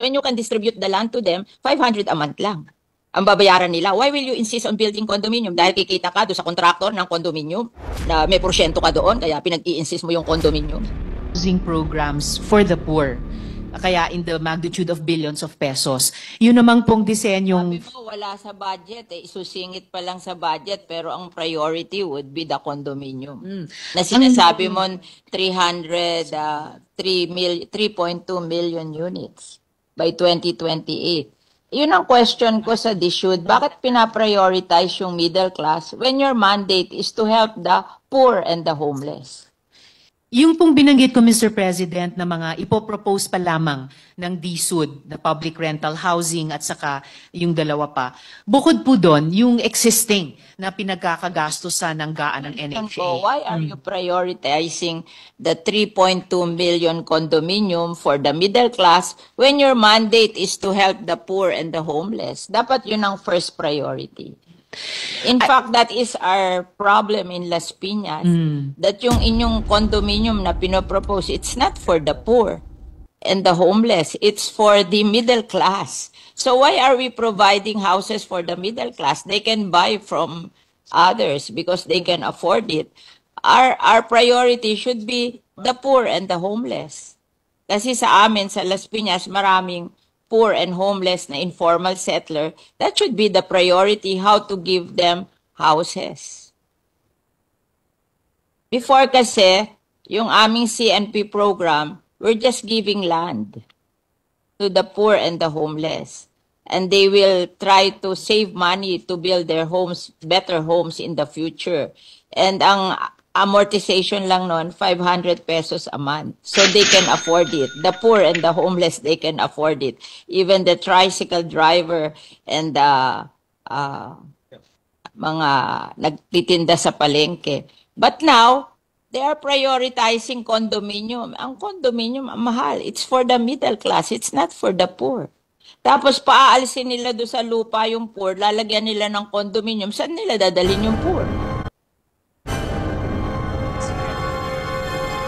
when you can distribute the land to them, 500 a month lang ang babayaran nila. Why will you insist on building condominium? Dahil kikita ka doon sa contractor ng condominium na may porsyento ka doon, kaya pinag-i-insist mo yung condominium. Housing programs for the poor. Kaya in the magnitude of billions of pesos. Yun namang pong disenyong... Sabi mo, wala sa budget, isusingit pa lang sa budget, pero ang priority would be the condominium. Na sinasabi mo, 3.2 million units by 2028. Yun ang question ko sa DSUD. Bakit pinaprioritize yung middle class when your mandate is to help the poor and the homeless? Yung pong binanggit ko, Mr. President, na mga ipopropose pa lamang ng DSUD, na public rental housing at saka yung dalawa pa. Bukod po doon, yung existing na pinagkakagastusan ng gaan ng NHA. So why are you prioritizing the 3.2 million condominium for the middle class when your mandate is to help the poor and the homeless? Dapat yun ang first priority. In fact, that is our problem in Las Piñas. That yung inyong condominium na pinopropose, it's not for the poor and the homeless. It's for the middle class. So why are we providing houses for the middle class? They can buy from others because they can afford it. Our priority should be the poor and the homeless. Kasi sa amin, sa Las Piñas, maraming poor and homeless na informal settler. That should be the priority, how to give them houses. Before kasi, yung aming CNP program, we're just giving land to the poor and the homeless. And they will try to save money to build their homes, better homes in the future. And ang amortization lang nun, 500 pesos a month. So they can afford it. The poor and the homeless, they can afford it. Even the tricycle driver and the mga nagtitinda sa palengke. But now, they are prioritizing condominium. Ang condominium, mahal. It's for the middle class. It's not for the poor. Tapos paaalisin nila doon sa lupa yung poor, lalagyan nila ng condominium. Saan nila dadalhin yung poor?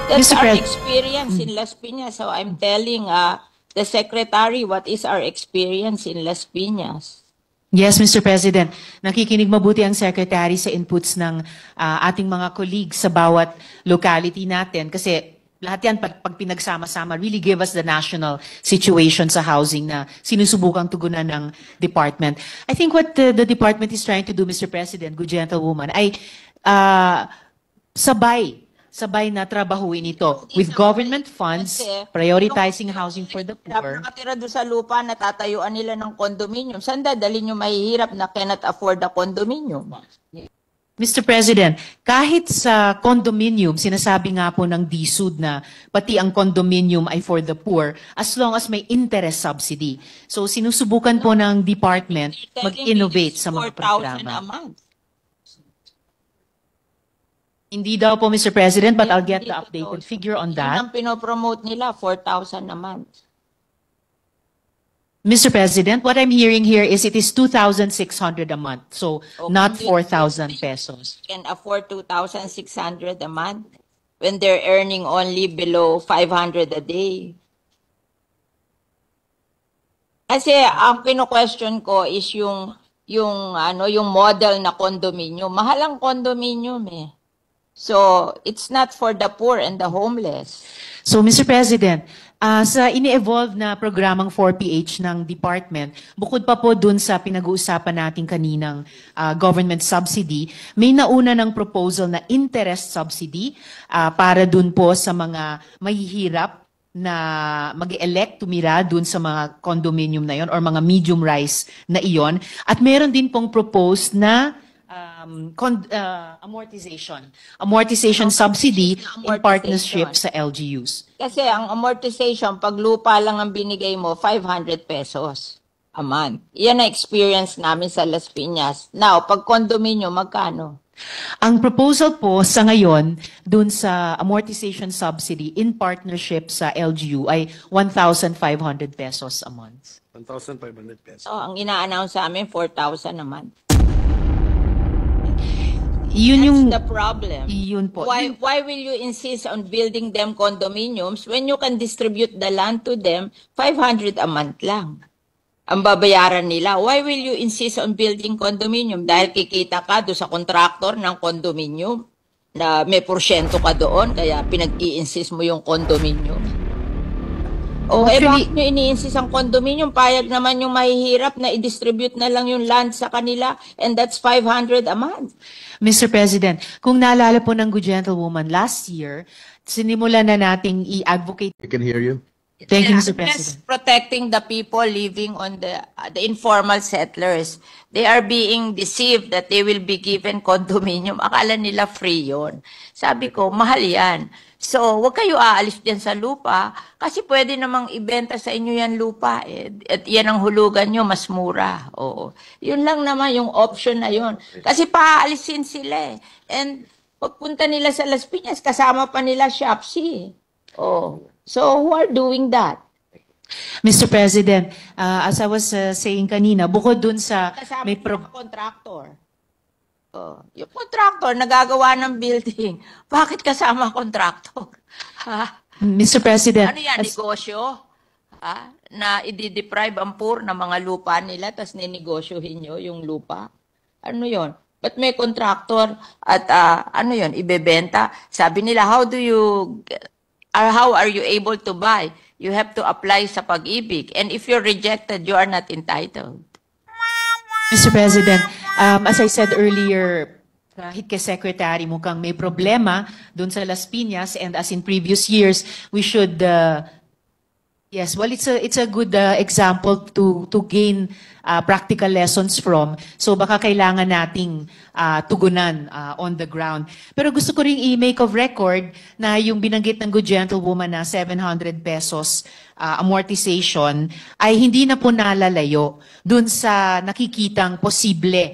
That's our experience in Las Piñas. So I'm telling the Secretary what is our experience in Las Piñas. Yes, Mr. President. Nakikinig mabuti ang Secretary sa inputs ng ating mga colleagues sa bawat locality natin. Kasi lahat yan, pag pinagsama-sama, really give us the national situation sa housing na sinusubukang tugunan ng department. I think what the department is trying to do, Mr. President, good gentlewoman, ay sabay na trabahuin ito with government funds, prioritizing housing for the poor. Nakatira doon sa lupa, natatayuan nila ng condominium. Saan dadalhin yung mahihirap na cannot afford the condominium? Mr. President, kahit sa condominium, sinasabi nga po ng DSUD na pati ang condominium ay for the poor as long as may interest subsidy. So sinusubukan po ng department mag-innovate sa mga programa. 4,000 a month. Hindi daw po, Mr. President, but I'll get the updated figure on that. Ang pinopromote nila, 4,000 a month. Mr. President, what I'm hearing here is it is 2,600 a month, so not 4,000 pesos. Can afford 2,600 a month when they're earning only below 500 a day. Kasi ang pino-question ko is yung model na condominium. Mahal ang condominium eh. So, it's not for the poor and the homeless. So, Mr. President, sa ini-evolve na programang 4PH ng department, bukod pa po dun sa pinag-uusapan natin kaninang government subsidy, may nauna ng proposal na interest subsidy para dun po sa mga mahihirap na mag-elect tumira dun sa mga condominium na yon or mga medium rise na iyon. At meron din pong proposed na amortization subsidy in partnership sa LGUs. Kasi ang amortization, pag lupa lang ang binigay mo, 500 pesos a month. Yan ang experience namin sa Las Piñas. Now, pag condominium, magkano? Ang proposal po sa ngayon, dun sa amortization subsidy in partnership sa LGU ay 1,500 pesos a month. 1,500 pesos. So, ang ina-announce sa amin, 4,000 a month. Yun yung, That's the problem. yun po. Why will you insist on building them condominiums when you can distribute the land to them 500 a month lang? Ang babayaran nila. Why will you insist on building condominium? Dahil kikita ka do sa contractor ng condominium na may porsyento ka doon, kaya pinag-i-insist mo yung condominium. Actually, Bakit nyo ini-insist ang condominium? Payag naman yung mahihirap na i-distribute na lang yung land sa kanila, and that's 500 a month. Mr. President, kung naalala po ng good gentlewoman last year, sinimulan na nating i-advocate. We can hear you. Thank you, Mr. Just President. protecting the people living on the informal settlers. They are being deceived that they will be given condominium. Akala nila free yon. Sabi ko, mahal yan. So, huwag kayo aalis dyan sa lupa kasi pwede namang ibenta sa inyo yan lupa. At yan ang hulugan nyo, mas mura. Oo. Yun lang naman yung option na yun. Kasi paaalisin sila eh. And pagpunta nila sa Las Piñas, kasama pa nila Shopsy. Oh. So, who are doing that? Mr. President, as I was saying kanina, bukod dun sa Kasama may nila contractor. Oh, yung contractor nagagawa ng building. Bakit kasama contractor? Ha? Mr. President, Ano yan, negosyo? Ha? Na i-deprive ang poor ng mga lupa nila tapos ninegosyohin nyo yung lupa? Ano yon? Ba't may contractor at ano yon, ibebenta? Sabi nila, how are you able to buy? You have to apply sa pag-ibig. And if you're rejected, you are not entitled. Mr. President, as I said earlier, kahit kay Secretary mukhang may problema dun sa Las Piñas, and as in previous years, we should, yes, well, it's a good example to gain practical lessons from. So baka kailangan nating tugunan on the ground. Pero gusto ko ring i-make of record na yung binanggit ng good gentlewoman na 700 pesos amortization ay hindi na po nalalayo dun sa nakikitang posible